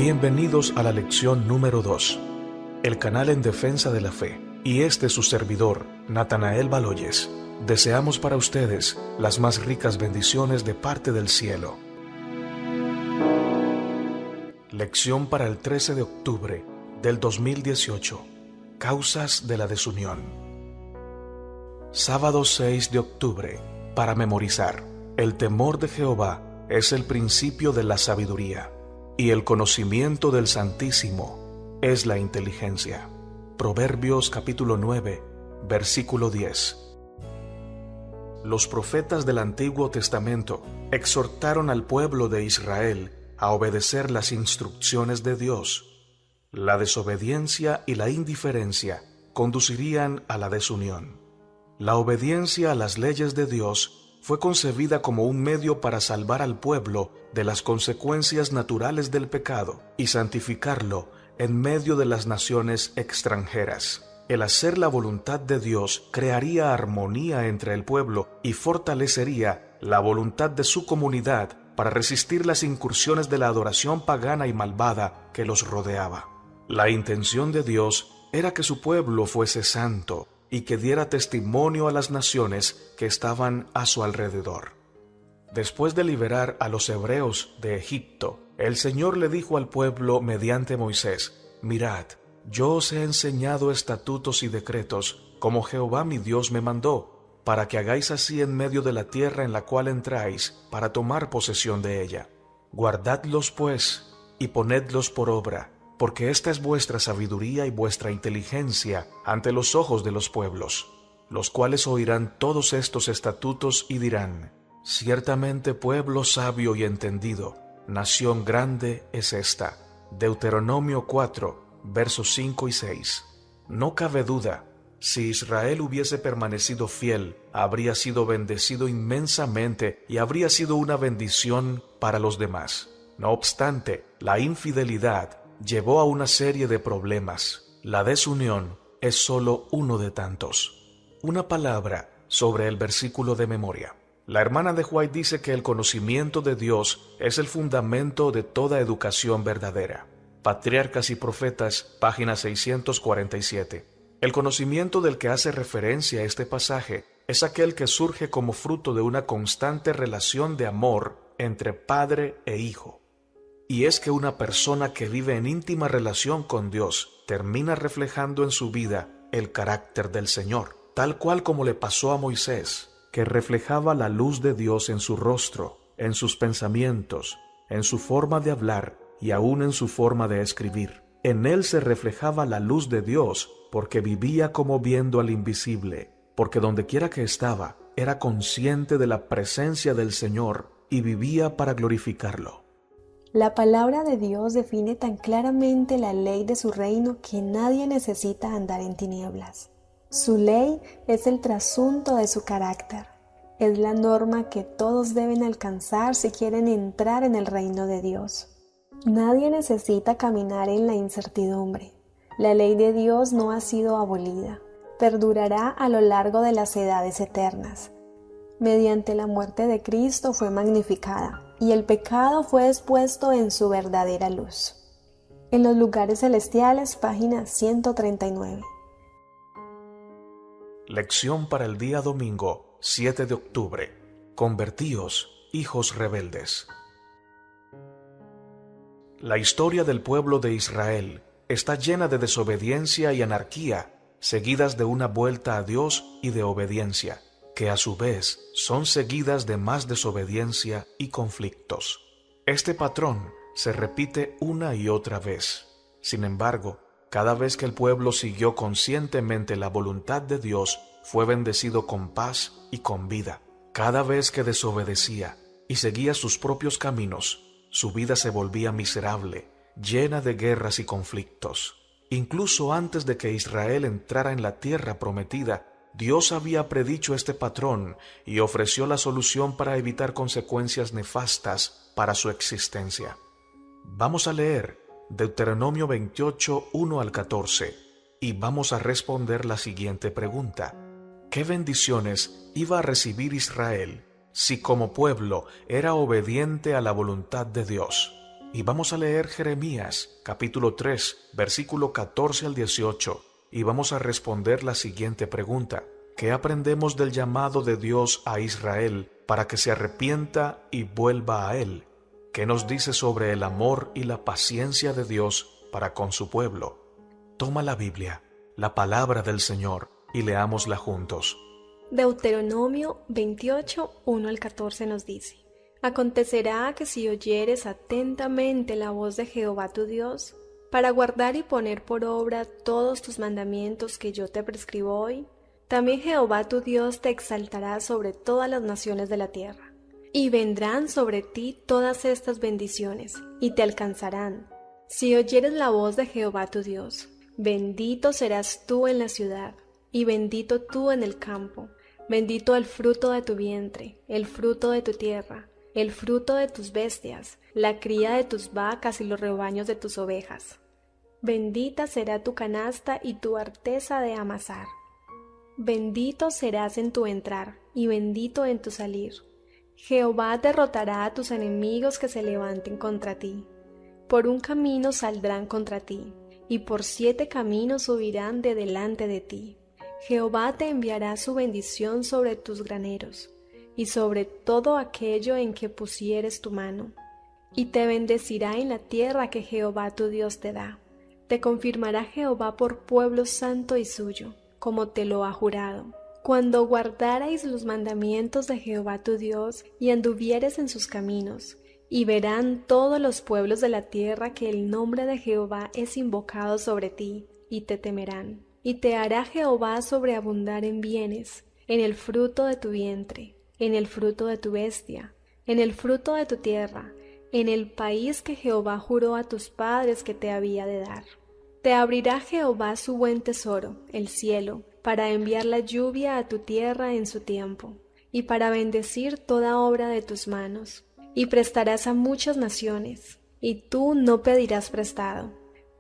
Bienvenidos a la lección número 2, el canal en defensa de la fe, y su servidor, Natanael Baloyes. Deseamos para ustedes las más ricas bendiciones de parte del cielo. Lección para el 13 de octubre del 2018. Causas de la desunión. Sábado 6 de octubre. Para memorizar. El temor de Jehová es el principio de la sabiduría, y el conocimiento del Santísimo es la inteligencia. Proverbios capítulo 9, versículo 10. Los profetas del Antiguo Testamento exhortaron al pueblo de Israel a obedecer las instrucciones de Dios. La desobediencia y la indiferencia conducirían a la desunión. La obediencia a las leyes de Dios fue concebida como un medio para salvar al pueblo de las consecuencias naturales del pecado y santificarlo en medio de las naciones extranjeras. El hacer la voluntad de Dios crearía armonía entre el pueblo y fortalecería la voluntad de su comunidad para resistir las incursiones de la adoración pagana y malvada que los rodeaba. La intención de Dios era que su pueblo fuese santo y que diera testimonio a las naciones que estaban a su alrededor. Después de liberar a los hebreos de Egipto, el Señor le dijo al pueblo mediante Moisés: «Mirad, yo os he enseñado estatutos y decretos, como Jehová mi Dios me mandó, para que hagáis así en medio de la tierra en la cual entráis, para tomar posesión de ella. Guardadlos pues, y ponedlos por obra, porque esta es vuestra sabiduría y vuestra inteligencia ante los ojos de los pueblos, los cuales oirán todos estos estatutos y dirán: ciertamente pueblo sabio y entendido, nación grande es esta». Deuteronomio 4, versos 5 y 6. No cabe duda, si Israel hubiese permanecido fiel, habría sido bendecido inmensamente y habría sido una bendición para los demás. No obstante, la infidelidad llevó a una serie de problemas. La desunión es solo uno de tantos. Una palabra sobre el versículo de memoria. La hermana de White dice que el conocimiento de Dios es el fundamento de toda educación verdadera. Patriarcas y Profetas, página 647. El conocimiento del que hace referencia este pasaje es aquel que surge como fruto de una constante relación de amor entre padre e hijo. Y es que una persona que vive en íntima relación con Dios termina reflejando en su vida el carácter del Señor, tal cual como le pasó a Moisés, que reflejaba la luz de Dios en su rostro, en sus pensamientos, en su forma de hablar y aún en su forma de escribir. En él se reflejaba la luz de Dios porque vivía como viendo al invisible, porque dondequiera que estaba era consciente de la presencia del Señor y vivía para glorificarlo. La palabra de Dios define tan claramente la ley de su reino que nadie necesita andar en tinieblas. Su ley es el trasunto de su carácter. Es la norma que todos deben alcanzar si quieren entrar en el reino de Dios. Nadie necesita caminar en la incertidumbre. La ley de Dios no ha sido abolida. Perdurará a lo largo de las edades eternas. Mediante la muerte de Cristo fue magnificada, y el pecado fue expuesto en su verdadera luz. En los lugares celestiales, página 139. Lección para el día domingo, 7 de octubre. Convertíos, hijos rebeldes. La historia del pueblo de Israel está llena de desobediencia y anarquía, seguidas de una vuelta a Dios y de obediencia, que a su vez son seguidas de más desobediencia y conflictos. Este patrón se repite una y otra vez. Sin embargo, cada vez que el pueblo siguió conscientemente la voluntad de Dios, fue bendecido con paz y con vida. Cada vez que desobedecía y seguía sus propios caminos, su vida se volvía miserable, llena de guerras y conflictos. Incluso antes de que Israel entrara en la tierra prometida, Dios había predicho este patrón y ofreció la solución para evitar consecuencias nefastas para su existencia. Vamos a leer Deuteronomio 28, 1 al 14, y vamos a responder la siguiente pregunta: ¿qué bendiciones iba a recibir Israel si como pueblo era obediente a la voluntad de Dios? Y vamos a leer Jeremías, capítulo 3, versículo 14 al 18, y vamos a responder la siguiente pregunta. ¿Qué aprendemos del llamado de Dios a Israel para que se arrepienta y vuelva a Él? ¿Qué nos dice sobre el amor y la paciencia de Dios para con su pueblo? Toma la Biblia, la palabra del Señor, y leámosla juntos. Deuteronomio 28, 1 al 14 nos dice: Acontecerá que si oyeres atentamente la voz de Jehová tu Dios, para guardar y poner por obra todos tus mandamientos que yo te prescribo hoy, también Jehová tu Dios te exaltará sobre todas las naciones de la tierra. Y vendrán sobre ti todas estas bendiciones, y te alcanzarán, si oyeres la voz de Jehová tu Dios. Bendito serás tú en la ciudad, y bendito tú en el campo. Bendito el fruto de tu vientre, el fruto de tu tierra, el fruto de tus bestias, la cría de tus vacas y los rebaños de tus ovejas. Bendita será tu canasta y tu arteza de amasar. Bendito serás en tu entrar, y bendito en tu salir. Jehová derrotará a tus enemigos que se levanten contra ti. Por un camino saldrán contra ti, y por 7 caminos subirán de delante de ti. Jehová te enviará su bendición sobre tus graneros, y sobre todo aquello en que pusieres tu mano. Y te bendecirá en la tierra que Jehová tu Dios te da. Te confirmará Jehová por pueblo santo y suyo, como te lo ha jurado. Cuando guardarais los mandamientos de Jehová tu Dios y anduvieres en sus caminos, y verán todos los pueblos de la tierra que el nombre de Jehová es invocado sobre ti, y te temerán. Y te hará Jehová sobreabundar en bienes, en el fruto de tu vientre, en el fruto de tu bestia, en el fruto de tu tierra, en el país que Jehová juró a tus padres que te había de dar. Te abrirá Jehová su buen tesoro, el cielo, para enviar la lluvia a tu tierra en su tiempo, y para bendecir toda obra de tus manos. Y prestarás a muchas naciones, y tú no pedirás prestado.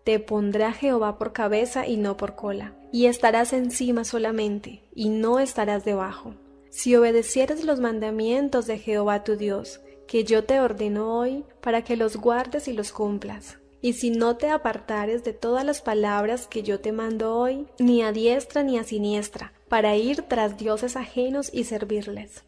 Te pondrá Jehová por cabeza y no por cola, y estarás encima solamente, y no estarás debajo. Si obedecieres los mandamientos de Jehová tu Dios, que yo te ordeno hoy, para que los guardes y los cumplas. Y si no te apartares de todas las palabras que yo te mando hoy, ni a diestra ni a siniestra, para ir tras dioses ajenos y servirles.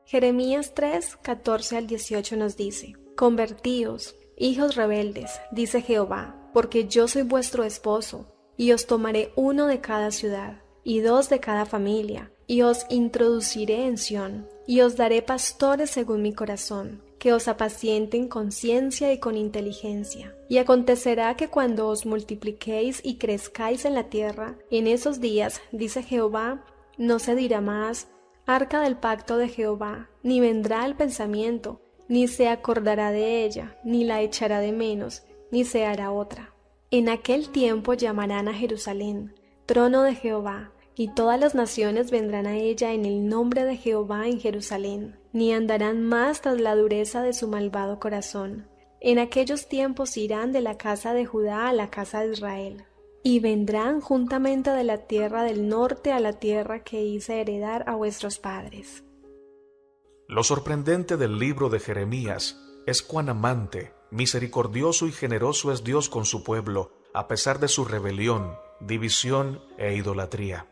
Jeremías 3, 14 al 18 nos dice: Convertíos, hijos rebeldes, dice Jehová, porque yo soy vuestro esposo, y os tomaré 1 de cada ciudad, y 2 de cada familia, y os introduciré en Sión, y os daré pastores según mi corazón, que os apacienten con ciencia y con inteligencia. Y acontecerá que cuando os multipliquéis y crezcáis en la tierra, en esos días, dice Jehová, no se dirá más, arca del pacto de Jehová, ni vendrá el pensamiento, ni se acordará de ella, ni la echará de menos, ni se hará otra. En aquel tiempo llamarán a Jerusalén, trono de Jehová, y todas las naciones vendrán a ella en el nombre de Jehová en Jerusalén, ni andarán más tras la dureza de su malvado corazón. En aquellos tiempos irán de la casa de Judá a la casa de Israel, y vendrán juntamente de la tierra del norte a la tierra que hice heredar a vuestros padres. Lo sorprendente del libro de Jeremías es cuán amante, misericordioso y generoso es Dios con su pueblo, a pesar de su rebelión, división e idolatría.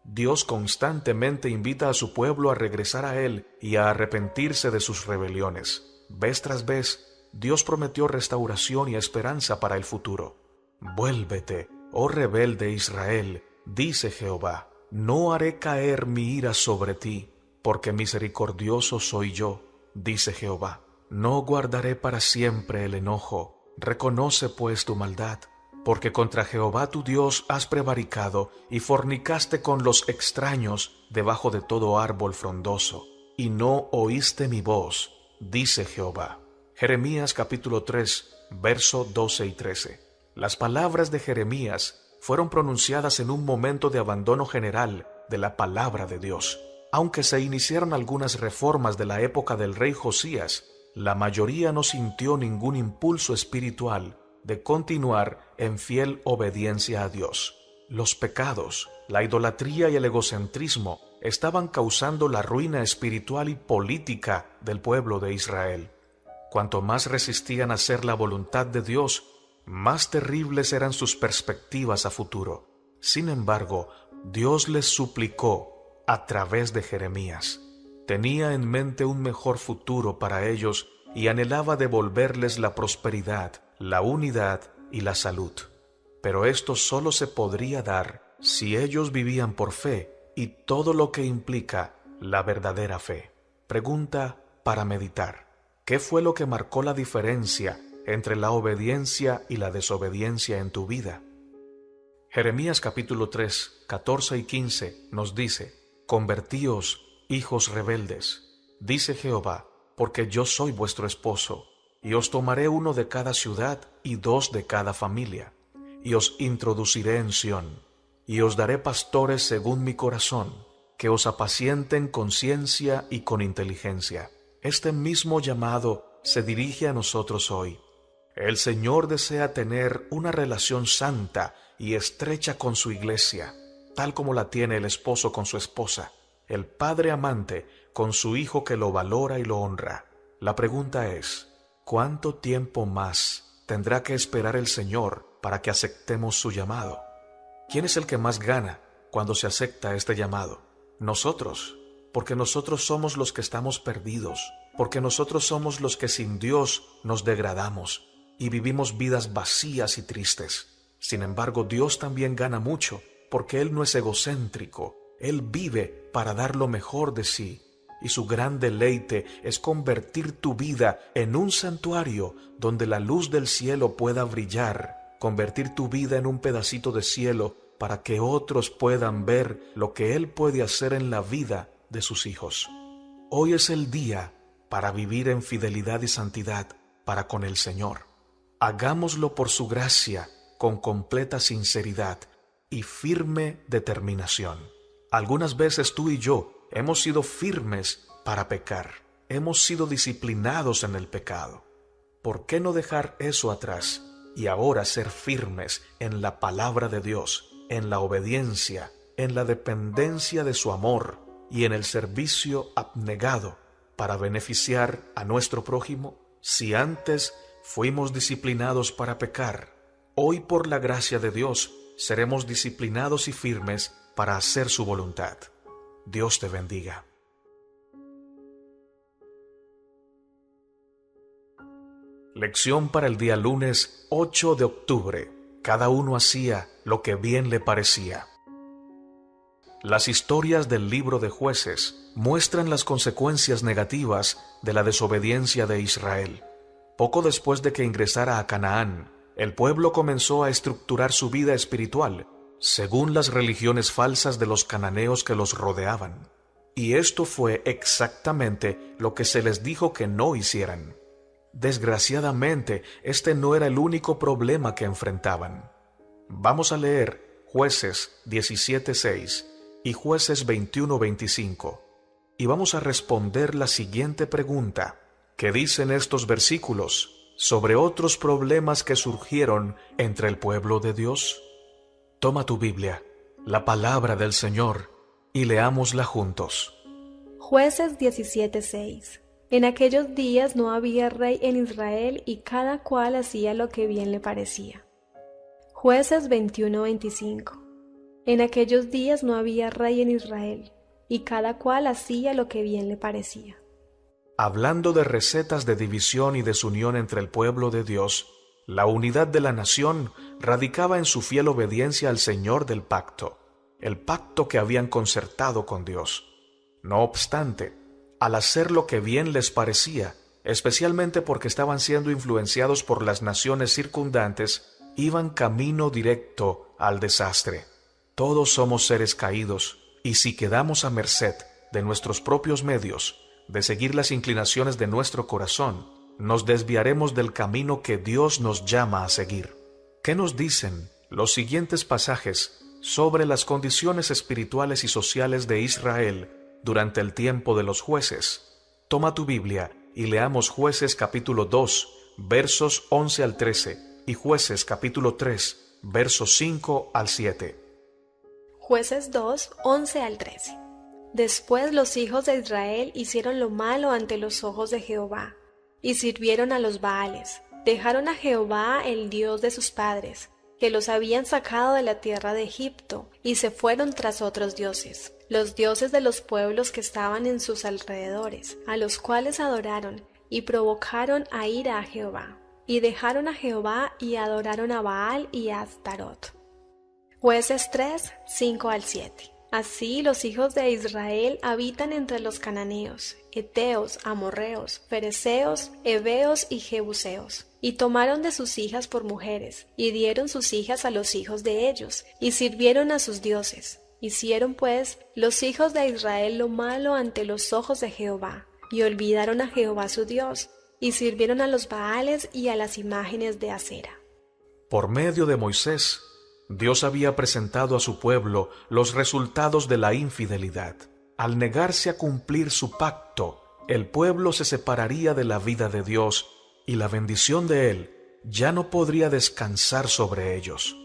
Dios constantemente invita a su pueblo a regresar a Él y a arrepentirse de sus rebeliones. Vez tras vez, Dios prometió restauración y esperanza para el futuro. Vuélvete, oh rebelde Israel, dice Jehová, no haré caer mi ira sobre ti, porque misericordioso soy yo, dice Jehová. No guardaré para siempre el enojo, reconoce pues tu maldad, porque contra Jehová tu Dios has prevaricado y fornicaste con los extraños debajo de todo árbol frondoso, y no oíste mi voz, dice Jehová. Jeremías capítulo 3, verso 12 y 13. Las palabras de Jeremías fueron pronunciadas en un momento de abandono general de la palabra de Dios. Aunque se iniciaron algunas reformas de la época del rey Josías, la mayoría no sintió ningún impulso espiritual de continuar en fiel obediencia a Dios. Los pecados, la idolatría y el egocentrismo estaban causando la ruina espiritual y política del pueblo de Israel. Cuanto más resistían a hacer la voluntad de Dios, más terribles eran sus perspectivas a futuro. Sin embargo, Dios les suplicó a través de Jeremías. Tenía en mente un mejor futuro para ellos y anhelaba devolverles la prosperidad, la unidad y la salud. Pero esto solo se podría dar si ellos vivían por fe y todo lo que implica la verdadera fe. Pregunta para meditar: ¿qué fue lo que marcó la diferencia entre la obediencia y la desobediencia en tu vida? Jeremías capítulo 3, 14 y 15 nos dice: Convertíos, hijos rebeldes, dice Jehová, porque yo soy vuestro esposo, y os tomaré 1 de cada ciudad y 2 de cada familia, y os introduciré en Sión, y os daré pastores según mi corazón, que os apacienten con ciencia y con inteligencia. Este mismo llamado se dirige a nosotros hoy. El Señor desea tener una relación santa y estrecha con su iglesia, tal como la tiene el esposo con su esposa, el padre amante con su hijo que lo valora y lo honra. La pregunta es: ¿cuánto tiempo más tendrá que esperar el Señor para que aceptemos su llamado? ¿Quién es el que más gana cuando se acepta este llamado? Nosotros, porque nosotros somos los que estamos perdidos, porque nosotros somos los que sin Dios nos degradamos y vivimos vidas vacías y tristes. Sin embargo, Dios también gana mucho, porque Él no es egocéntrico. Él vive para dar lo mejor de sí, y su gran deleite es convertir tu vida en un santuario donde la luz del cielo pueda brillar, convertir tu vida en un pedacito de cielo para que otros puedan ver lo que Él puede hacer en la vida de sus hijos. Hoy es el día para vivir en fidelidad y santidad para con el Señor. Hagámoslo por su gracia, con completa sinceridad y firme determinación. Algunas veces tú y yo hemos sido firmes para pecar. Hemos sido disciplinados en el pecado. ¿Por qué no dejar eso atrás y ahora ser firmes en la palabra de Dios, en la obediencia, en la dependencia de su amor y en el servicio abnegado para beneficiar a nuestro prójimo? Si antes fuimos disciplinados para pecar, hoy por la gracia de Dios seremos disciplinados y firmes para hacer su voluntad. Dios te bendiga. Lección para el día lunes 8 de octubre. Cada uno hacía lo que bien le parecía. Las historias del libro de Jueces muestran las consecuencias negativas de la desobediencia de Israel. Poco después de que ingresara a Canaán, el pueblo comenzó a estructurar su vida espiritual según las religiones falsas de los cananeos que los rodeaban. Y esto fue exactamente lo que se les dijo que no hicieran. Desgraciadamente, este no era el único problema que enfrentaban. Vamos a leer Jueces 17:6 y Jueces 21:25, y vamos a responder la siguiente pregunta: ¿qué dicen estos versículos sobre otros problemas que surgieron entre el pueblo de Dios? Toma tu Biblia, la palabra del Señor, y leámosla juntos. Jueces 17:6. En aquellos días no había rey en Israel y cada cual hacía lo que bien le parecía. Jueces 21:25. En aquellos días no había rey en Israel y cada cual hacía lo que bien le parecía. Hablando de recetas de división y desunión entre el pueblo de Dios, la unidad de la nación radicaba en su fiel obediencia al Señor del pacto, el pacto que habían concertado con Dios. No obstante, al hacer lo que bien les parecía, especialmente porque estaban siendo influenciados por las naciones circundantes, iban camino directo al desastre. Todos somos seres caídos, y si quedamos a merced de nuestros propios medios, de seguir las inclinaciones de nuestro corazón, nos desviaremos del camino que Dios nos llama a seguir. ¿Qué nos dicen los siguientes pasajes sobre las condiciones espirituales y sociales de Israel durante el tiempo de los jueces? Toma tu Biblia y leamos Jueces capítulo 2, versos 11 al 13, y Jueces capítulo 3, versos 5 al 7. Jueces 2, 11 al 13. Después los hijos de Israel hicieron lo malo ante los ojos de Jehová, y sirvieron a los Baales. Dejaron a Jehová, el Dios de sus padres, que los habían sacado de la tierra de Egipto, y se fueron tras otros dioses, los dioses de los pueblos que estaban en sus alrededores, a los cuales adoraron, y provocaron a ira a Jehová. Y dejaron a Jehová y adoraron a Baal y a Astarot. Jueces 3, 5-7. Así los hijos de Israel habitan entre los cananeos, heteos, amorreos, fereceos, heveos y jebuseos, y tomaron de sus hijas por mujeres, y dieron sus hijas a los hijos de ellos, y sirvieron a sus dioses. Hicieron pues los hijos de Israel lo malo ante los ojos de Jehová, y olvidaron a Jehová su Dios, y sirvieron a los Baales y a las imágenes de Acera. Por medio de Moisés, Dios había presentado a su pueblo los resultados de la infidelidad. Al negarse a cumplir su pacto, el pueblo se separaría de la vida de Dios y la bendición de Él ya no podría descansar sobre ellos.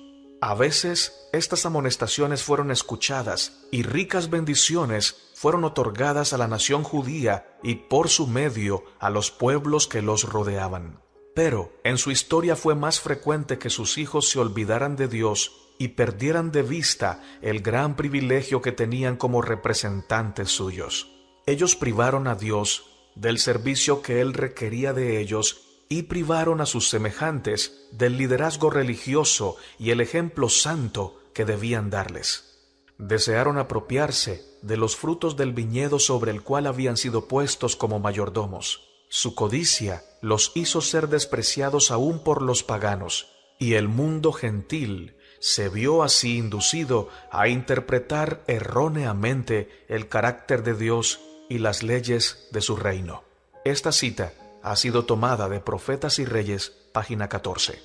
A veces, estas amonestaciones fueron escuchadas y ricas bendiciones fueron otorgadas a la nación judía y por su medio a los pueblos que los rodeaban. Pero en su historia fue más frecuente que sus hijos se olvidaran de Dios y perdieran de vista el gran privilegio que tenían como representantes suyos. Ellos privaron a Dios del servicio que Él requería de ellos y privaron a sus semejantes del liderazgo religioso y el ejemplo santo que debían darles. Desearon apropiarse de los frutos del viñedo sobre el cual habían sido puestos como mayordomos. Su codicia los hizo ser despreciados aún por los paganos, y el mundo gentil se vio así inducido a interpretar erróneamente el carácter de Dios y las leyes de su reino. Esta cita ha sido tomada de Profetas y Reyes, página 14.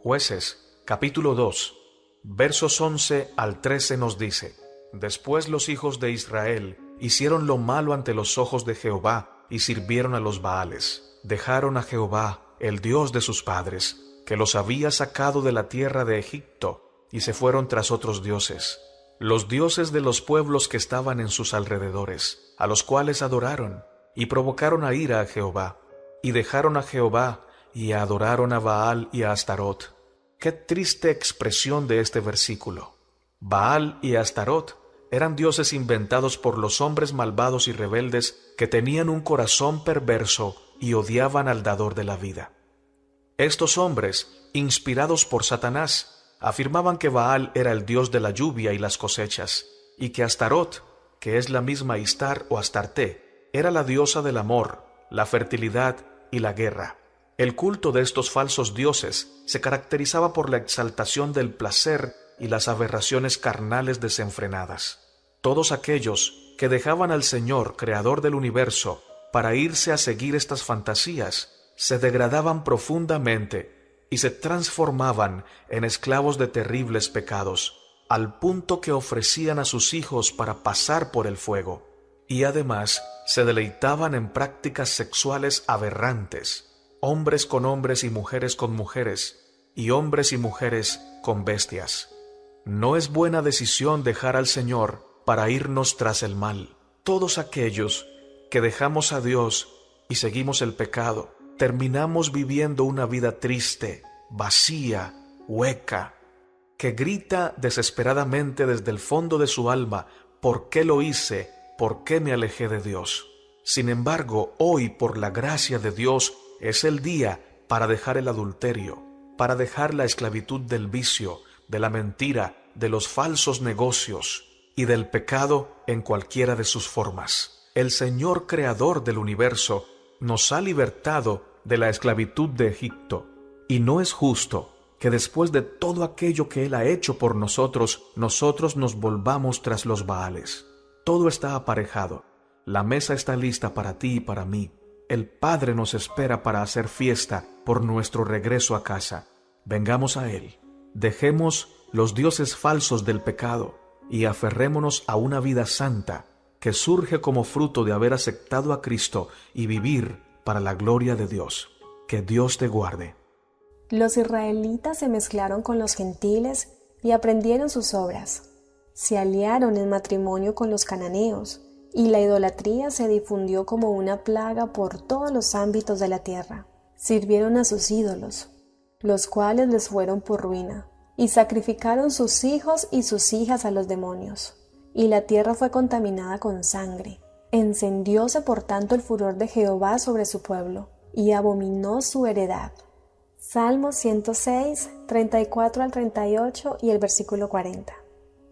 Jueces, capítulo 2, versos 11-13 nos dice: Después los hijos de Israel hicieron lo malo ante los ojos de Jehová, y sirvieron a los Baales. Dejaron a Jehová, el Dios de sus padres, que los había sacado de la tierra de Egipto, y se fueron tras otros dioses, los dioses de los pueblos que estaban en sus alrededores, a los cuales adoraron, y provocaron a ira a Jehová. Y dejaron a Jehová, y adoraron a Baal y a Astarot. Qué triste expresión de este versículo. Baal y Astarot eran dioses inventados por los hombres malvados y rebeldes que tenían un corazón perverso y odiaban al dador de la vida. Estos hombres, inspirados por Satanás, afirmaban que Baal era el dios de la lluvia y las cosechas, y que Astarot, que es la misma Istar o Astarte, era la diosa del amor, la fertilidad y la guerra. El culto de estos falsos dioses se caracterizaba por la exaltación del placer y las aberraciones carnales desenfrenadas. Todos aquellos que dejaban al Señor, creador del universo, para irse a seguir estas fantasías, se degradaban profundamente y se transformaban en esclavos de terribles pecados, al punto que ofrecían a sus hijos para pasar por el fuego, y además se deleitaban en prácticas sexuales aberrantes, hombres con hombres y mujeres con mujeres, y hombres y mujeres con bestias. No es buena decisión dejar al Señor para irnos tras el mal. Todos aquellos que dejamos a Dios y seguimos el pecado, terminamos viviendo una vida triste, vacía, hueca, que grita desesperadamente desde el fondo de su alma: ¿por qué lo hice? ¿Por qué me alejé de Dios? Sin embargo, hoy, por la gracia de Dios, es el día para dejar el adulterio, para dejar la esclavitud del vicio, de la mentira, de los falsos negocios y del pecado en cualquiera de sus formas. El Señor creador del universo nos ha libertado de la esclavitud de Egipto, y no es justo que después de todo aquello que Él ha hecho por nosotros nos volvamos tras los Baales. Todo está aparejado, la mesa está lista para ti y para mí. El Padre nos espera para hacer fiesta por nuestro regreso a casa. Vengamos a Él, dejemos los dioses falsos del pecado y aferrémonos a una vida santa que surge como fruto de haber aceptado a Cristo y vivir para la gloria de Dios. Que Dios te guarde. Los israelitas se mezclaron con los gentiles y aprendieron sus obras. Se aliaron en matrimonio con los cananeos y la idolatría se difundió como una plaga por todos los ámbitos de la tierra. Sirvieron a sus ídolos, los cuales les fueron por ruina, y sacrificaron sus hijos y sus hijas a los demonios, y la tierra fue contaminada con sangre. Encendióse por tanto el furor de Jehová sobre su pueblo, y abominó su heredad. Salmos 106, 34 al 38 y el versículo 40.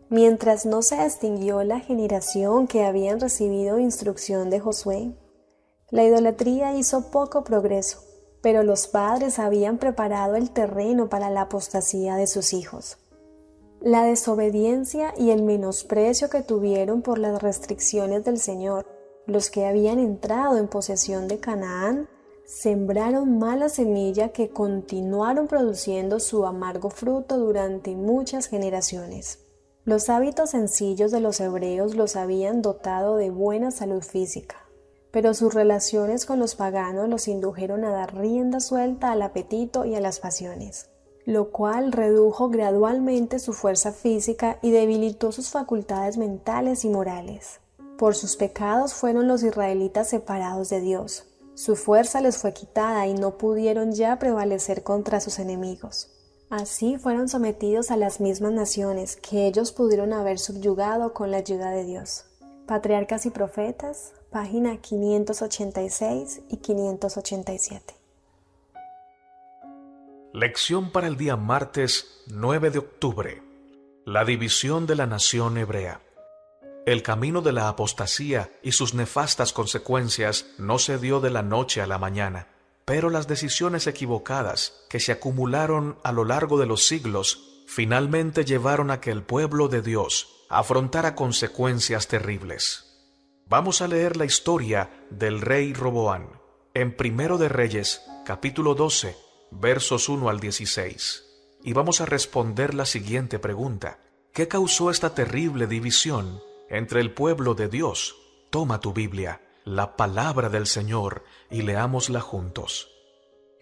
Mientras no se extinguió la generación que habían recibido instrucción de Josué, la idolatría hizo poco progreso, pero los padres habían preparado el terreno para la apostasía de sus hijos. La desobediencia y el menosprecio que tuvieron por las restricciones del Señor, los que habían entrado en posesión de Canaán, sembraron mala semilla que continuaron produciendo su amargo fruto durante muchas generaciones. Los hábitos sencillos de los hebreos los habían dotado de buena salud física, pero sus relaciones con los paganos los indujeron a dar rienda suelta al apetito y a las pasiones, lo cual redujo gradualmente su fuerza física y debilitó sus facultades mentales y morales. Por sus pecados fueron los israelitas separados de Dios. Su fuerza les fue quitada y no pudieron ya prevalecer contra sus enemigos. Así fueron sometidos a las mismas naciones que ellos pudieron haber subyugado con la ayuda de Dios. Patriarcas y Profetas, página 586 y 587. Lección para el día martes 9 de octubre. La división de la nación hebrea. El camino de la apostasía y sus nefastas consecuencias no se dio de la noche a la mañana, pero las decisiones equivocadas que se acumularon a lo largo de los siglos finalmente llevaron a que el pueblo de Dios afrontara consecuencias terribles. Vamos a leer la historia del rey Roboam en Primero de Reyes, capítulo 12, versos 1 al 16. Y vamos a responder la siguiente pregunta: ¿qué causó esta terrible división entre el pueblo de Dios? Toma tu Biblia, la palabra del Señor, y leámosla juntos.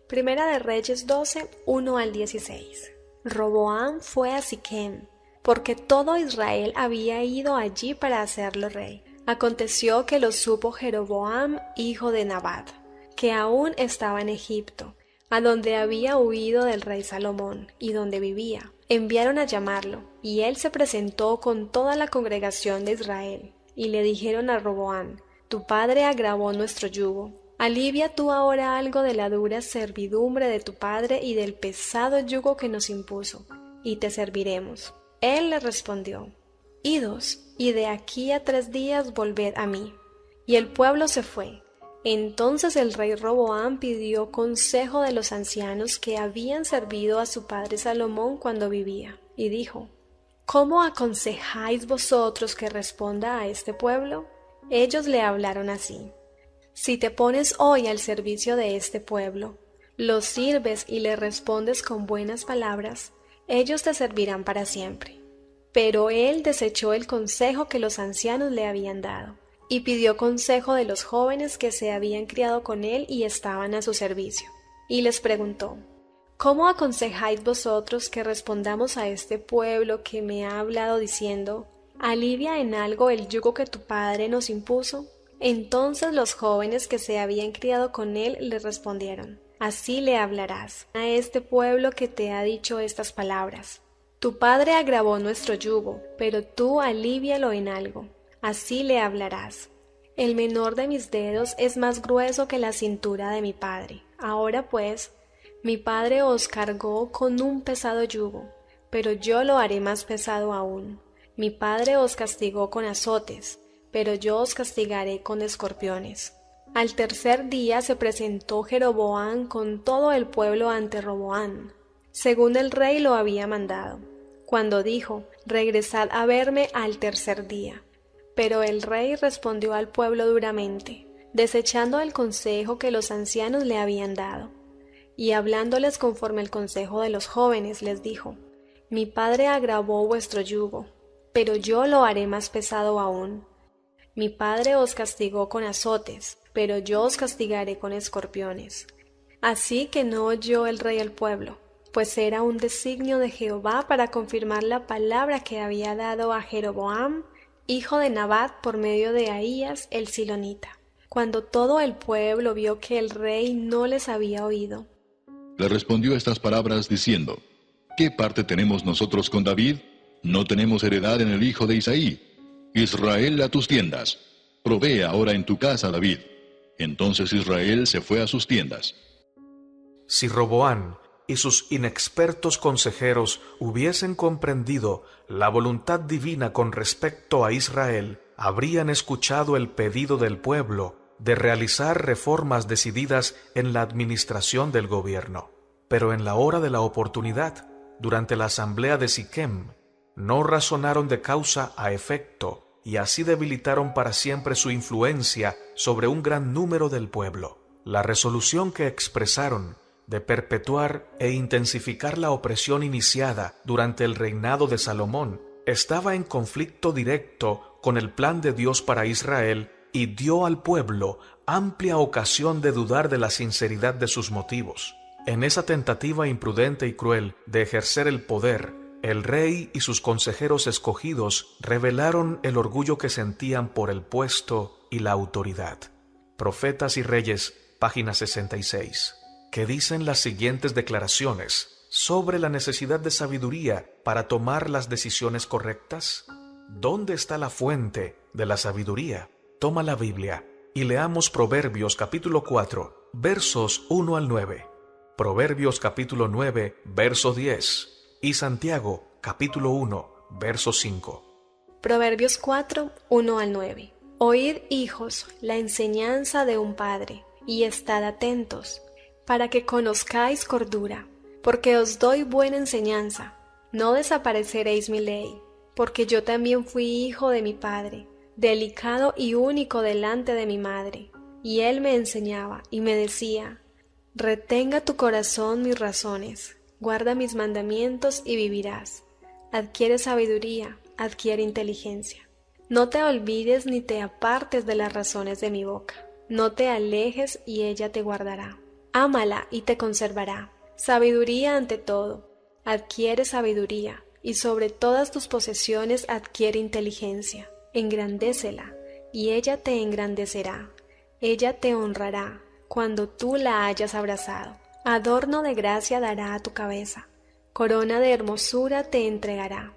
Primera de Reyes 12, 1 al 16. Roboam fue a Siquem, porque todo Israel había ido allí para hacerlo rey. Aconteció que lo supo Jeroboam, hijo de Nabat, que aún estaba en Egipto, a donde había huido del rey Salomón, y donde vivía. Enviaron a llamarlo, y él se presentó con toda la congregación de Israel, y le dijeron a Roboam: tu padre agravó nuestro yugo. Alivia tú ahora algo de la dura servidumbre de tu padre y del pesado yugo que nos impuso, y te serviremos. Él le respondió: idos, y de aquí a 3 días volved a mí. Y el pueblo se fue. Entonces el rey Roboam pidió consejo de los ancianos que habían servido a su padre Salomón cuando vivía, y dijo: ¿cómo aconsejáis vosotros que responda a este pueblo? Ellos le hablaron así: si te pones hoy al servicio de este pueblo, los sirves y le respondes con buenas palabras, ellos te servirán para siempre. Pero él desechó el consejo que los ancianos le habían dado, y pidió consejo de los jóvenes que se habían criado con él y estaban a su servicio. Y les preguntó: ¿cómo aconsejáis vosotros que respondamos a este pueblo que me ha hablado diciendo: alivia en algo el yugo que tu padre nos impuso? Entonces los jóvenes que se habían criado con él le respondieron: así le hablarás a este pueblo que te ha dicho estas palabras: tu padre agravó nuestro yugo, pero tú alívialo en algo. Así le hablarás: el menor de mis dedos es más grueso que la cintura de mi padre. Ahora pues, mi padre os cargó con un pesado yugo, pero yo lo haré más pesado aún. Mi padre os castigó con azotes, pero yo os castigaré con escorpiones. Al 3er día se presentó Jeroboam con todo el pueblo ante Roboam, según el rey lo había mandado, cuando dijo: regresad a verme al 3er día. Pero el rey respondió al pueblo duramente, desechando el consejo que los ancianos le habían dado, y hablándoles conforme el consejo de los jóvenes, les dijo: mi padre agravó vuestro yugo, pero yo lo haré más pesado aún. Mi padre os castigó con azotes, pero yo os castigaré con escorpiones. Así que no oyó el rey al pueblo, pues era un designio de Jehová para confirmar la palabra que había dado a Jeroboam, hijo de Nabat, por medio de Ahías el silonita. Cuando todo el pueblo vio que el rey no les había oído, Le respondió estas palabras diciendo: ¿Qué parte tenemos nosotros con David? No tenemos heredad en el hijo de Isaí. Israel, a tus tiendas. Provee ahora en tu casa, David. Entonces Israel se fue a sus tiendas. Si Roboán y sus inexpertos consejeros hubiesen comprendido la voluntad divina con respecto a Israel, habrían escuchado el pedido del pueblo de realizar reformas decididas en la administración del gobierno. Pero en la hora de la oportunidad, durante la asamblea de Siquem, no razonaron de causa a efecto y así debilitaron para siempre su influencia sobre un gran número del pueblo. La resolución que expresaron de perpetuar e intensificar la opresión iniciada durante el reinado de Salomón estaba en conflicto directo con el plan de Dios para Israel y dio al pueblo amplia ocasión de dudar de la sinceridad de sus motivos. En esa tentativa imprudente y cruel de ejercer el poder, el rey y sus consejeros escogidos revelaron el orgullo que sentían por el puesto y la autoridad. Profetas y Reyes, página 66, que dicen las siguientes declaraciones sobre la necesidad de sabiduría para tomar las decisiones correctas. ¿Dónde está la fuente de la sabiduría? Toma la Biblia y leamos Proverbios capítulo 4, versos 1 al 9, Proverbios capítulo 9, verso 10 y Santiago capítulo 1, verso 5. Proverbios 4, 1 al 9. Oíd, hijos, la enseñanza de un padre, y estad atentos, para que conozcáis cordura, porque os doy buena enseñanza. No desapareceréis mi ley, porque yo también fui hijo de mi padre, delicado y único delante de mi madre. Y él me enseñaba y me decía: retenga tu corazón mis razones, guarda mis mandamientos y vivirás. Adquiere sabiduría, adquiere inteligencia. No te olvides ni te apartes de las razones de mi boca. No te alejes y ella te guardará. Ámala y te conservará. Sabiduría ante todo. Adquiere sabiduría, y sobre todas tus posesiones adquiere inteligencia. Engrandécela, y ella te engrandecerá. Ella te honrará cuando tú la hayas abrazado. Adorno de gracia dará a tu cabeza. Corona de hermosura te entregará.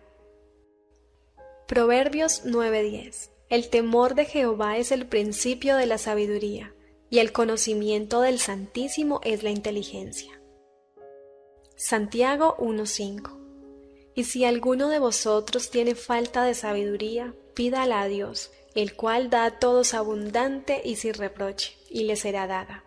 Proverbios 9:10. El temor de Jehová es el principio de la sabiduría, y el conocimiento del Santísimo es la inteligencia. Santiago 1:5. Y si alguno de vosotros tiene falta de sabiduría, pídala a Dios, el cual da a todos abundante y sin reproche, y le será dada.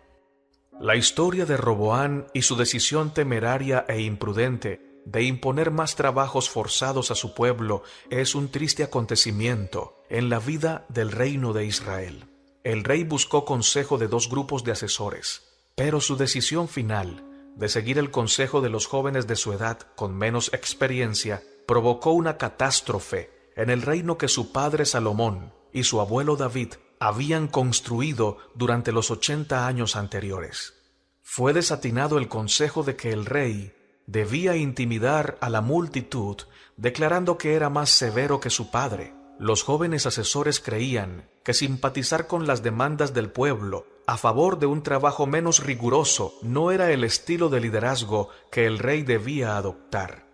La historia de Roboán y su decisión temeraria e imprudente de imponer más trabajos forzados a su pueblo es un triste acontecimiento en la vida del reino de Israel. El rey buscó consejo de dos grupos de asesores, pero su decisión final de seguir el consejo de los jóvenes de su edad con menos experiencia provocó una catástrofe en el reino que su padre Salomón y su abuelo David habían construido durante los 80 años anteriores. Fue desatinado el consejo de que el rey debía intimidar a la multitud, declarando que era más severo que su padre. Los jóvenes asesores creían que simpatizar con las demandas del pueblo a favor de un trabajo menos riguroso no era el estilo de liderazgo que el rey debía adoptar.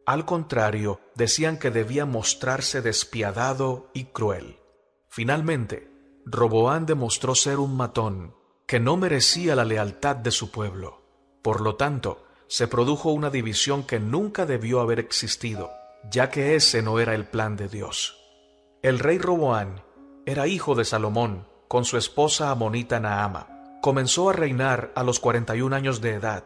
Al contrario, decían que debía mostrarse despiadado y cruel. Finalmente, Roboán demostró ser un matón que no merecía la lealtad de su pueblo. Por lo tanto, se produjo una división que nunca debió haber existido, ya que ese no era el plan de Dios. El rey Roboán era hijo de Salomón, con su esposa amonita Naama. Comenzó a reinar a los 41 años de edad.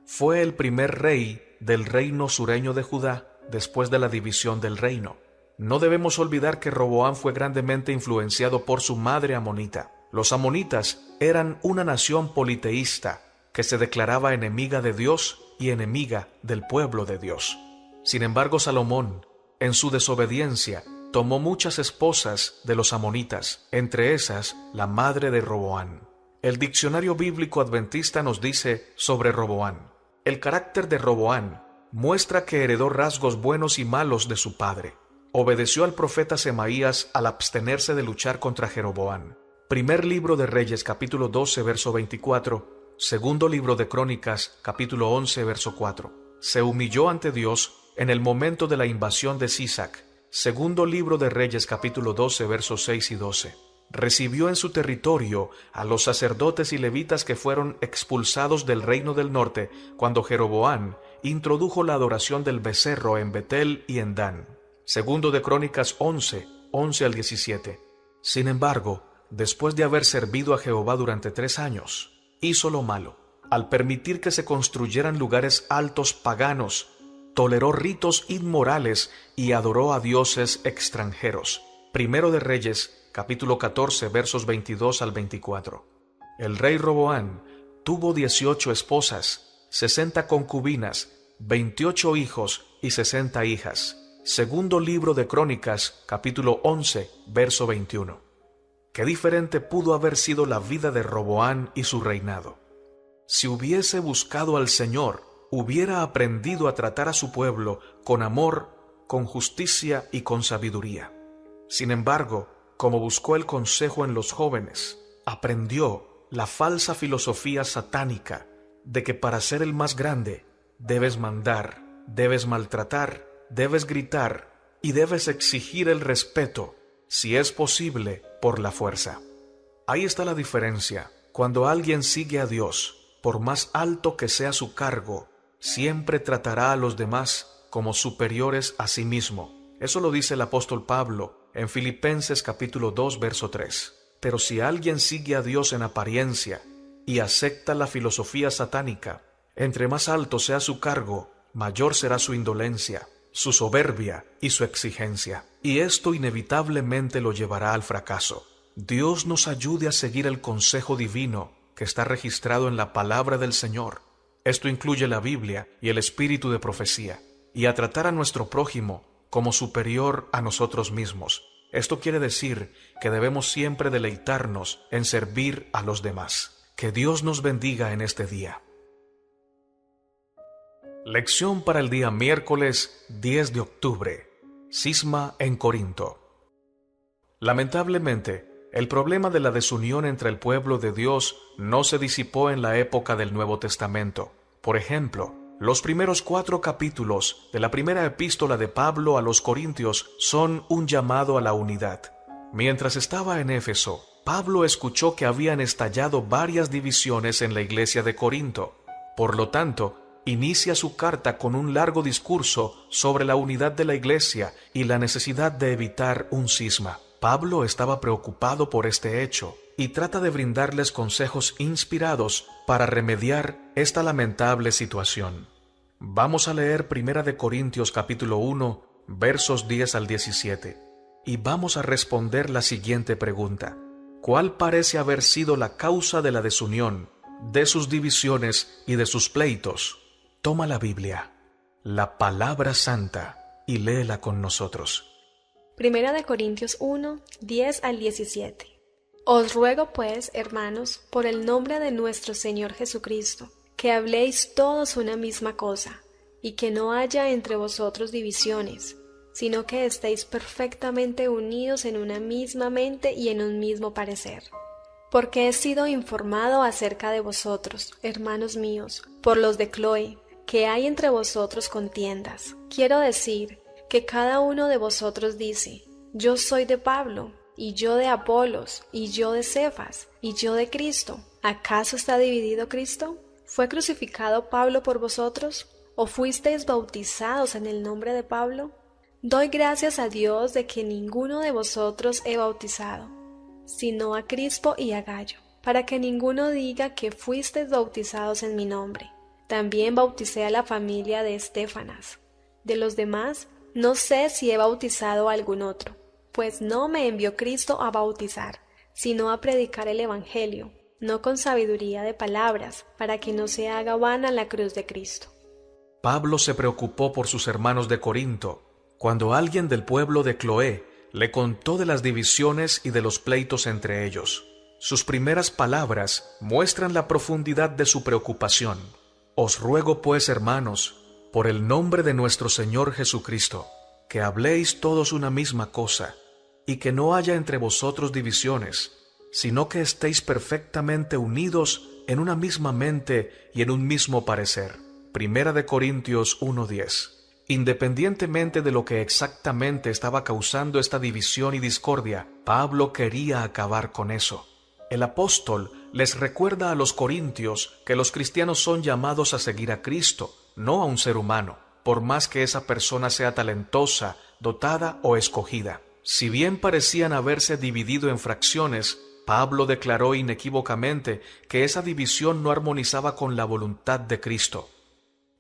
Fue el primer rey del reino sureño de Judá después de la división del reino. No debemos olvidar que Roboán fue grandemente influenciado por su madre amonita. Los amonitas eran una nación politeísta que se declaraba enemiga de Dios y enemiga del pueblo de Dios. Sin embargo, Salomón, en su desobediencia, tomó muchas esposas de los amonitas, entre esas la madre de Roboán. El diccionario bíblico adventista nos dice sobre Roboán: el carácter de Roboán muestra que heredó rasgos buenos y malos de su padre. obedeció al profeta Semaías al abstenerse de luchar contra Jeroboam. Primer libro de Reyes, capítulo 12, verso 24. Segundo libro de Crónicas, capítulo 11, verso 4. Se humilló ante Dios en el momento de la invasión de Sisac. Segundo libro de Reyes, capítulo 12, versos 6 y 12. Recibió en su territorio a los sacerdotes y levitas que fueron expulsados del reino del norte cuando Jeroboam introdujo la adoración del becerro en Betel y en Dan. Segundo de Crónicas 11, 11 al 17. Sin embargo, después de haber servido a Jehová durante 3 años, hizo lo malo. Al permitir que se construyeran lugares altos paganos, toleró ritos inmorales y adoró a dioses extranjeros. Primero de Reyes, capítulo 14, versos 22 al 24. El rey Roboam tuvo 18 esposas, 60 concubinas, 28 hijos y 60 hijas. Segundo libro de Crónicas, capítulo 11, verso 21. Qué diferente pudo haber sido la vida de Roboam y su reinado. Si hubiese buscado al Señor, hubiera aprendido a tratar a su pueblo con amor, con justicia y con sabiduría. Sin embargo, como buscó el consejo en los jóvenes, aprendió la falsa filosofía satánica de que para ser el más grande debes mandar, debes maltratar, debes gritar y debes exigir el respeto, si es posible, por la fuerza. Ahí está la diferencia. Cuando alguien sigue a Dios, por más alto que sea su cargo, siempre tratará a los demás como superiores a sí mismo. Eso lo dice el apóstol Pablo en Filipenses capítulo 2, verso 3. Pero si alguien sigue a Dios en apariencia y acepta la filosofía satánica, entre más alto sea su cargo, mayor será su indolencia, su soberbia y su exigencia. Y esto inevitablemente lo llevará al fracaso. Dios nos ayude a seguir el consejo divino que está registrado en la palabra del Señor. Esto incluye la Biblia y el espíritu de profecía, y a tratar a nuestro prójimo como superior a nosotros mismos. Esto quiere decir que debemos siempre deleitarnos en servir a los demás. Que Dios nos bendiga en este día. Lección para el día miércoles 10 de octubre. Cisma en Corinto. Lamentablemente, el problema de la desunión entre el pueblo de Dios no se disipó en la época del Nuevo Testamento. Por ejemplo, los primeros 4 capítulos de la primera epístola de Pablo a los Corintios son un llamado a la unidad. Mientras estaba en Éfeso, Pablo escuchó que habían estallado varias divisiones en la iglesia de Corinto. Por lo tanto, inicia su carta con un largo discurso sobre la unidad de la iglesia y la necesidad de evitar un cisma. Pablo estaba preocupado por este hecho y trata de brindarles consejos inspirados para remediar esta lamentable situación. Vamos a leer 1 Corintios capítulo 1, versos 10 al 17, y vamos a responder la siguiente pregunta. ¿Cuál parece haber sido la causa de la desunión, de sus divisiones y de sus pleitos? Toma la Biblia, la palabra santa, y léela con nosotros. 1 Corintios 1, 10 al 17. Os ruego pues, hermanos, por el nombre de nuestro Señor Jesucristo, que habléis todos una misma cosa, y que no haya entre vosotros divisiones, sino que estéis perfectamente unidos en una misma mente y en un mismo parecer. Porque he sido informado acerca de vosotros, hermanos míos, por los de Cloé, que hay entre vosotros contiendas. Quiero decir que cada uno de vosotros dice, yo soy de Pablo, y yo de Apolos, y yo de Cefas, y yo de Cristo. ¿Acaso está dividido Cristo? ¿Fue crucificado Pablo por vosotros? ¿O fuisteis bautizados en el nombre de Pablo? Doy gracias a Dios de que ninguno de vosotros he bautizado, sino a Crispo y a Gayo, para que ninguno diga que fuisteis bautizados en mi nombre. También bauticé a la familia de Estéfanas. De los demás, no sé si he bautizado a algún otro, pues no me envió Cristo a bautizar, sino a predicar el Evangelio, no con sabiduría de palabras, para que no se haga vana la cruz de Cristo. Pablo se preocupó por sus hermanos de Corinto, cuando alguien del pueblo de Cloé le contó de las divisiones y de los pleitos entre ellos. Sus primeras palabras muestran la profundidad de su preocupación. Os ruego pues, hermanos, por el nombre de nuestro Señor Jesucristo, que habléis todos una misma cosa, y que no haya entre vosotros divisiones, sino que estéis perfectamente unidos en una misma mente y en un mismo parecer. Primera de Corintios 1:10. Independientemente de lo que exactamente estaba causando esta división y discordia, Pablo quería acabar con eso. El apóstol les recuerda a los corintios que los cristianos son llamados a seguir a Cristo, no a un ser humano, por más que esa persona sea talentosa, dotada o escogida. Si bien parecían haberse dividido en fracciones, Pablo declaró inequívocamente que esa división no armonizaba con la voluntad de Cristo.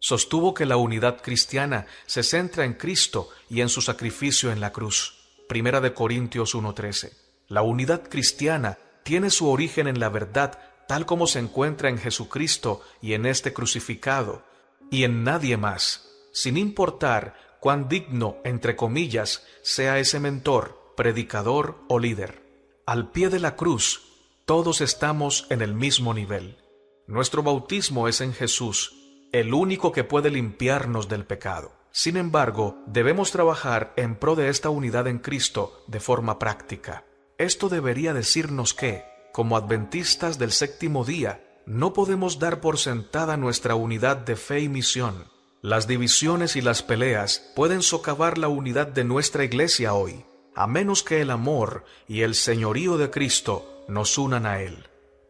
Sostuvo que la unidad cristiana se centra en Cristo y en su sacrificio en la cruz. Primera de Corintios 1:13. La unidad cristiana tiene su origen en la verdad tal como se encuentra en Jesucristo y en este crucificado, y en nadie más, sin importar cuán digno, entre comillas, sea ese mentor, predicador o líder. Al pie de la cruz, todos estamos en el mismo nivel. Nuestro bautismo es en Jesús, el único que puede limpiarnos del pecado. Sin embargo, debemos trabajar en pro de esta unidad en Cristo de forma práctica. Esto debería decirnos que, como adventistas del séptimo día, no podemos dar por sentada nuestra unidad de fe y misión. Las divisiones y las peleas pueden socavar la unidad de nuestra iglesia hoy, a menos que el amor y el señorío de Cristo nos unan a Él.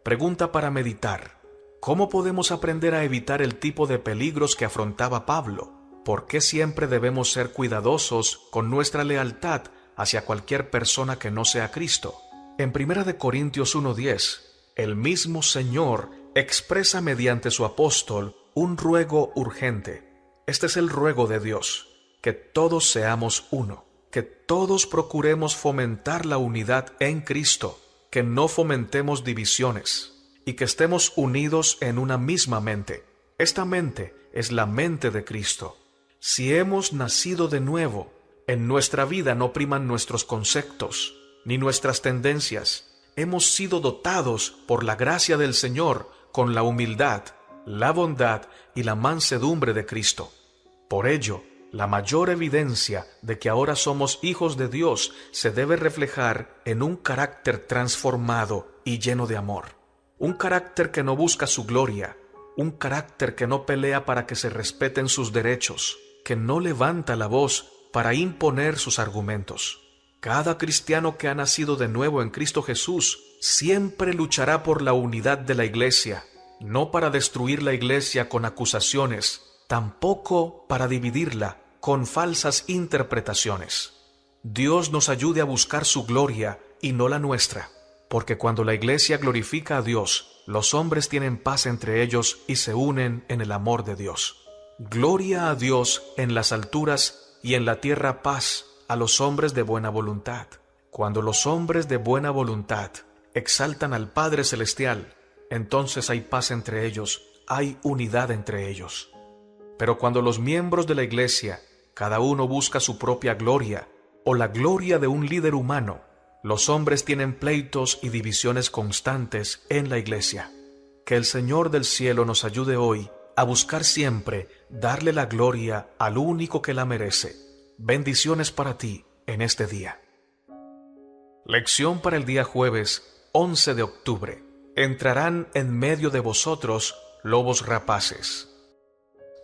Pregunta para meditar: ¿cómo podemos aprender a evitar el tipo de peligros que afrontaba Pablo? ¿Por qué siempre debemos ser cuidadosos con nuestra lealtad hacia cualquier persona que no sea Cristo? En 1 Corintios 1:10, el mismo Señor expresa mediante su apóstol un ruego urgente. Este es el ruego de Dios, que todos seamos uno, que todos procuremos fomentar la unidad en Cristo, que no fomentemos divisiones y que estemos unidos en una misma mente. Esta mente es la mente de Cristo. Si hemos nacido de nuevo, en nuestra vida no priman nuestros conceptos ni nuestras tendencias. Hemos sido dotados por la gracia del Señor con la humildad, la bondad y la mansedumbre de Cristo. Por ello, la mayor evidencia de que ahora somos hijos de Dios se debe reflejar en un carácter transformado y lleno de amor. Un carácter que no busca su gloria, un carácter que no pelea para que se respeten sus derechos, que no levanta la voz para imponer sus argumentos. Cada cristiano que ha nacido de nuevo en Cristo Jesús siempre luchará por la unidad de la iglesia, no para destruir la iglesia con acusaciones, tampoco para dividirla con falsas interpretaciones. Dios nos ayude a buscar su gloria y no la nuestra, porque cuando la iglesia glorifica a Dios, los hombres tienen paz entre ellos y se unen en el amor de Dios. Gloria a Dios en las alturas y en la tierra paz a los hombres de buena voluntad. Cuando los hombres de buena voluntad exaltan al Padre Celestial, entonces hay paz entre ellos, hay unidad entre ellos. Pero cuando los miembros de la iglesia, cada uno busca su propia gloria o la gloria de un líder humano, los hombres tienen pleitos y divisiones constantes en la iglesia. Que el Señor del cielo nos ayude hoy a buscar siempre darle la gloria al único que la merece. Bendiciones para ti en este día. Lección para el día jueves 11 de octubre. Entrarán en medio de vosotros lobos rapaces.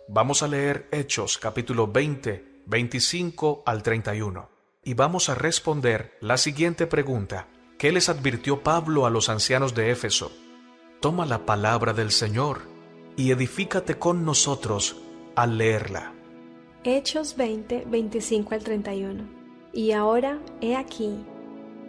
Vamos a leer Hechos capítulo 20, 25 al 31. Y vamos a responder la siguiente pregunta: ¿qué les advirtió Pablo a los ancianos de Éfeso? Toma la palabra del Señor y edifícate con nosotros al leerla. Hechos 20, 25 al 31. Y ahora, he aquí,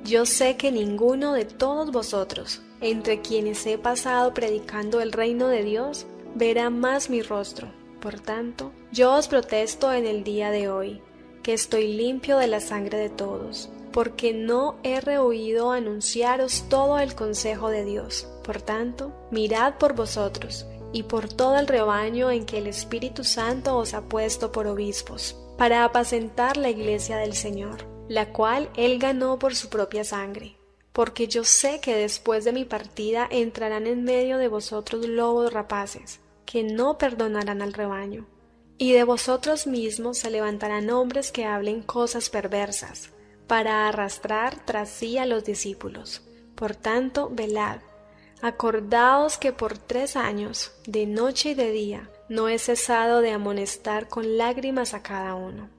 yo sé que ninguno de todos vosotros, entre quienes he pasado predicando el reino de Dios, verá más mi rostro. Por tanto, yo os protesto en el día de hoy, que estoy limpio de la sangre de todos, porque no he rehuido anunciaros todo el consejo de Dios. Por tanto, mirad por vosotros y por todo el rebaño en que el Espíritu Santo os ha puesto por obispos, para apacentar la iglesia del Señor, la cual Él ganó por su propia sangre. Porque yo sé que después de mi partida entrarán en medio de vosotros lobos rapaces, que no perdonarán al rebaño. Y de vosotros mismos se levantarán hombres que hablen cosas perversas, para arrastrar tras sí a los discípulos. Por tanto, velad. Acordaos que por 3 años, de noche y de día, no he cesado de amonestar con lágrimas a cada uno.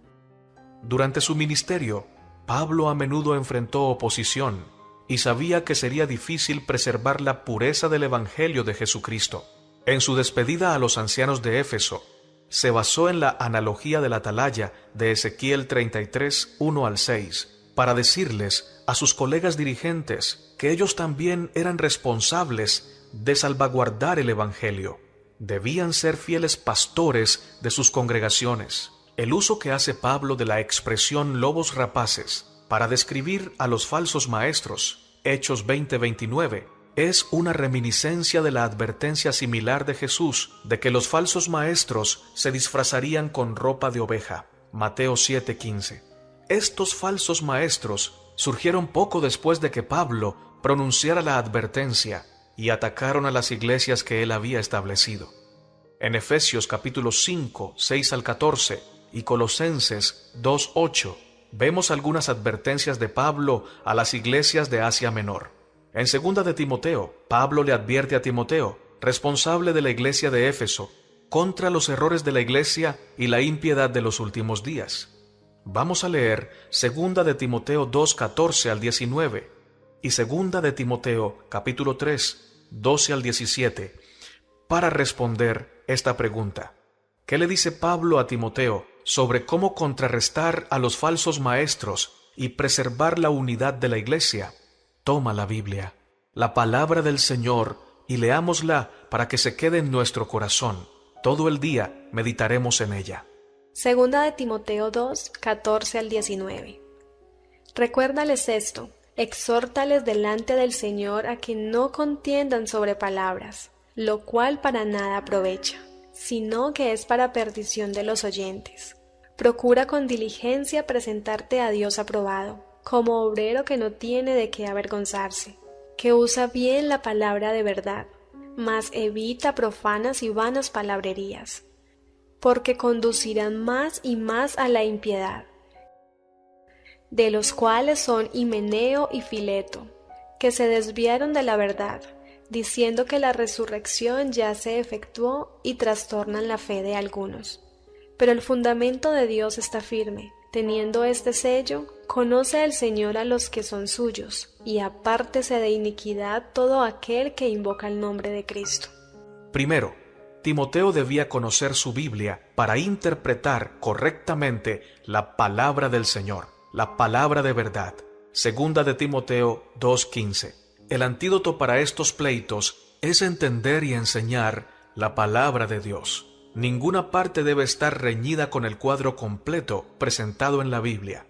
Durante su ministerio, Pablo a menudo enfrentó oposición y sabía que sería difícil preservar la pureza del Evangelio de Jesucristo. En su despedida a los ancianos de Éfeso, se basó en la analogía de la atalaya de Ezequiel 33, 1 al 6, para decirles a sus colegas dirigentes que ellos también eran responsables de salvaguardar el Evangelio. Debían ser fieles pastores de sus congregaciones. El uso que hace Pablo de la expresión lobos rapaces para describir a los falsos maestros, Hechos 20:29, es una reminiscencia de la advertencia similar de Jesús de que los falsos maestros se disfrazarían con ropa de oveja, Mateo 7:15. Estos falsos maestros surgieron poco después de que Pablo pronunciara la advertencia y atacaron a las iglesias que él había establecido. En Efesios capítulo 5, 6 al 14 y Colosenses 2:8 vemos algunas advertencias de Pablo a las iglesias de Asia Menor. En 2 de Timoteo, Pablo le advierte a Timoteo, responsable de la iglesia de Éfeso, contra los errores de la iglesia y la impiedad de los últimos días. Vamos a leer 2 de Timoteo 2:14 al 19 y 2 de Timoteo capítulo 3, 12 al 17, para responder esta pregunta. ¿Qué le dice Pablo a Timoteo sobre cómo contrarrestar a los falsos maestros y preservar la unidad de la iglesia? Toma la Biblia, la palabra del Señor, y leámosla para que se quede en nuestro corazón. Todo el día meditaremos en ella. 2 de Timoteo 2, 14 al 19. Recuérdales esto, exhórtales delante del Señor a que no contiendan sobre palabras, lo cual para nada aprovecha, sino que es para perdición de los oyentes. Procura con diligencia presentarte a Dios aprobado, como obrero que no tiene de qué avergonzarse, que usa bien la palabra de verdad, mas evita profanas y vanas palabrerías, porque conducirán más y más a la impiedad, de los cuales son Himeneo y Fileto, que se desviaron de la verdad, diciendo que la resurrección ya se efectuó y trastornan la fe de algunos. Pero el fundamento de Dios está firme. Teniendo este sello, conoce el Señor a los que son suyos, y apártese de iniquidad todo aquel que invoca el nombre de Cristo. Primero, Timoteo debía conocer su Biblia para interpretar correctamente la palabra del Señor, la palabra de verdad. 2 de Timoteo 2:15. El antídoto para estos pleitos es entender y enseñar la palabra de Dios. Ninguna parte debe estar reñida con el cuadro completo presentado en la Biblia.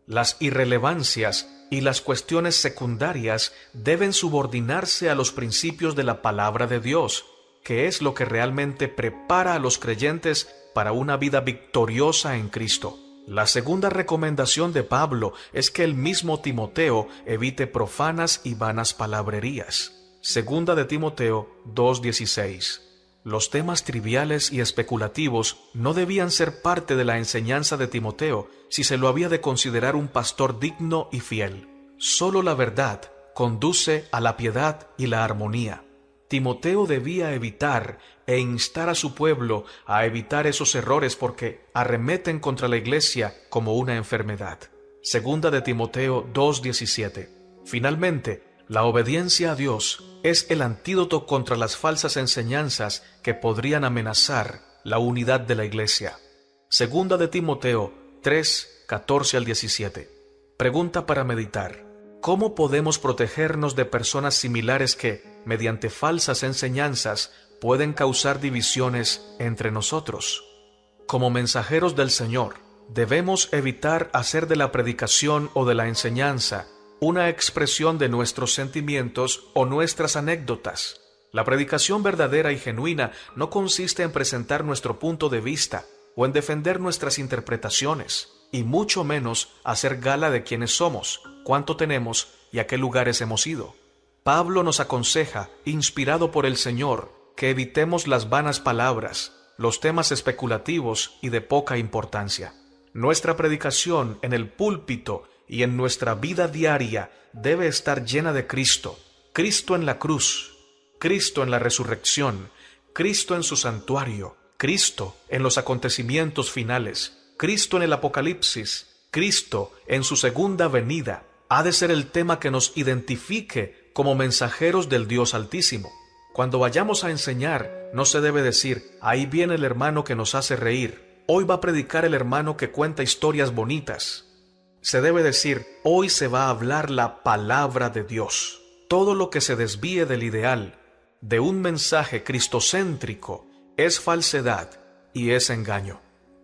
Las irrelevancias y las cuestiones secundarias deben subordinarse a los principios de la palabra de Dios, que es lo que realmente prepara a los creyentes para una vida victoriosa en Cristo. La segunda recomendación de Pablo es que el mismo Timoteo evite profanas y vanas palabrerías. 2 de Timoteo 2:16. Los temas triviales y especulativos no debían ser parte de la enseñanza de Timoteo si se lo había de considerar un pastor digno y fiel. Solo la verdad conduce a la piedad y la armonía. Timoteo debía evitar e instar a su pueblo a evitar esos errores porque arremeten contra la iglesia como una enfermedad. 2 de Timoteo 2:17. Finalmente, la obediencia a Dios es el antídoto contra las falsas enseñanzas que podrían amenazar la unidad de la iglesia. 2 de Timoteo 3, 14 al 17. Pregunta para meditar. ¿Cómo podemos protegernos de personas similares que, mediante falsas enseñanzas, pueden causar divisiones entre nosotros? Como mensajeros del Señor, debemos evitar hacer de la predicación o de la enseñanza una expresión de nuestros sentimientos o nuestras anécdotas. La predicación verdadera y genuina no consiste en presentar nuestro punto de vista o en defender nuestras interpretaciones, y mucho menos hacer gala de quiénes somos, cuánto tenemos y a qué lugares hemos ido. Pablo nos aconseja, inspirado por el Señor, que evitemos las vanas palabras, los temas especulativos y de poca importancia. Nuestra predicación en el púlpito y en nuestra vida diaria debe estar llena de Cristo. Cristo en la cruz, Cristo en la resurrección, Cristo en su santuario, Cristo en los acontecimientos finales, Cristo en el Apocalipsis, Cristo en su segunda venida. Ha de ser el tema que nos identifique como mensajeros del Dios Altísimo. Cuando vayamos a enseñar, no se debe decir, ahí viene el hermano que nos hace reír, hoy va a predicar el hermano que cuenta historias bonitas. Se debe decir, hoy se va a hablar la palabra de Dios. Todo lo que se desvíe del ideal, de un mensaje cristocéntrico, es falsedad y es engaño.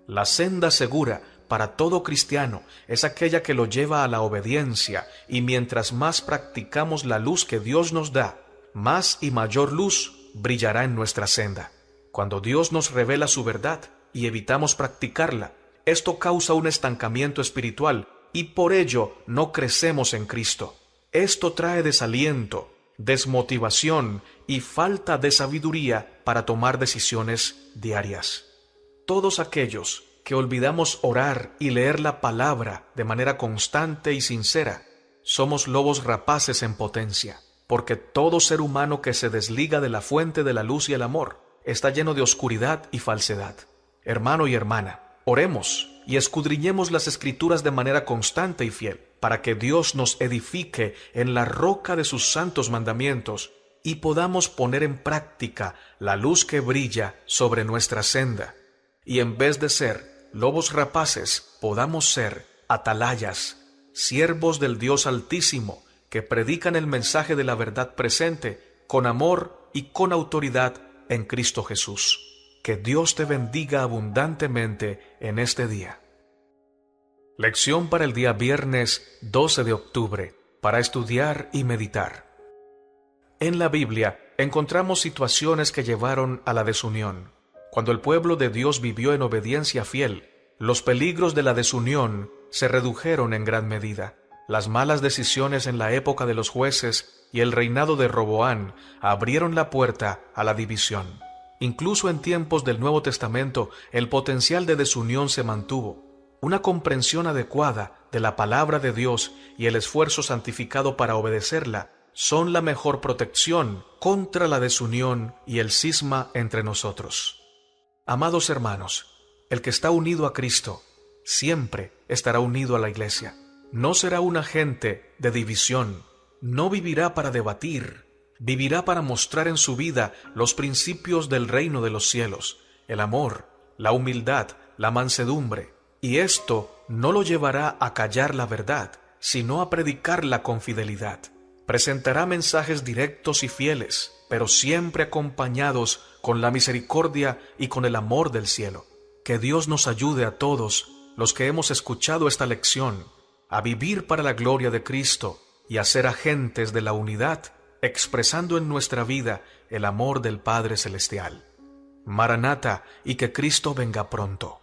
La senda segura para todo cristiano es aquella que lo lleva a la obediencia, y mientras más practicamos la luz que Dios nos da, más y mayor luz brillará en nuestra senda. Cuando Dios nos revela su verdad y evitamos practicarla, esto causa un estancamiento espiritual y por ello no crecemos en Cristo. Esto trae desaliento, desmotivación y falta de sabiduría para tomar decisiones diarias. Todos aquellos que olvidamos orar y leer la palabra de manera constante y sincera, somos lobos rapaces en potencia, porque todo ser humano que se desliga de la fuente de la luz y el amor está lleno de oscuridad y falsedad. Hermano y hermana, oremos y escudriñemos las Escrituras de manera constante y fiel, para que Dios nos edifique en la roca de sus santos mandamientos y podamos poner en práctica la luz que brilla sobre nuestra senda, y en vez de ser lobos rapaces, podamos ser atalayas, siervos del Dios Altísimo, que predican el mensaje de la verdad presente con amor y con autoridad en Cristo Jesús. Que Dios te bendiga abundantemente en este día. Lección para el día viernes 12 de octubre, para estudiar y meditar. En la Biblia encontramos situaciones que llevaron a la desunión. Cuando el pueblo de Dios vivió en obediencia fiel, los peligros de la desunión se redujeron en gran medida. Las malas decisiones en la época de los jueces y el reinado de Roboán abrieron la puerta a la división. Incluso en tiempos del Nuevo Testamento, el potencial de desunión se mantuvo. Una comprensión adecuada de la palabra de Dios y el esfuerzo santificado para obedecerla son la mejor protección contra la desunión y el cisma entre nosotros. Amados hermanos, el que está unido a Cristo siempre estará unido a la Iglesia. No será un agente de división, no vivirá para debatir, vivirá para mostrar en su vida los principios del reino de los cielos, el amor, la humildad, la mansedumbre, y esto no lo llevará a callar la verdad, sino a predicarla con fidelidad. Presentará mensajes directos y fieles, pero siempre acompañados con la misericordia y con el amor del cielo. Que Dios nos ayude a todos los que hemos escuchado esta lección a vivir para la gloria de Cristo y a ser agentes de la unidad, expresando en nuestra vida el amor del Padre Celestial. Maranata, y que Cristo venga pronto.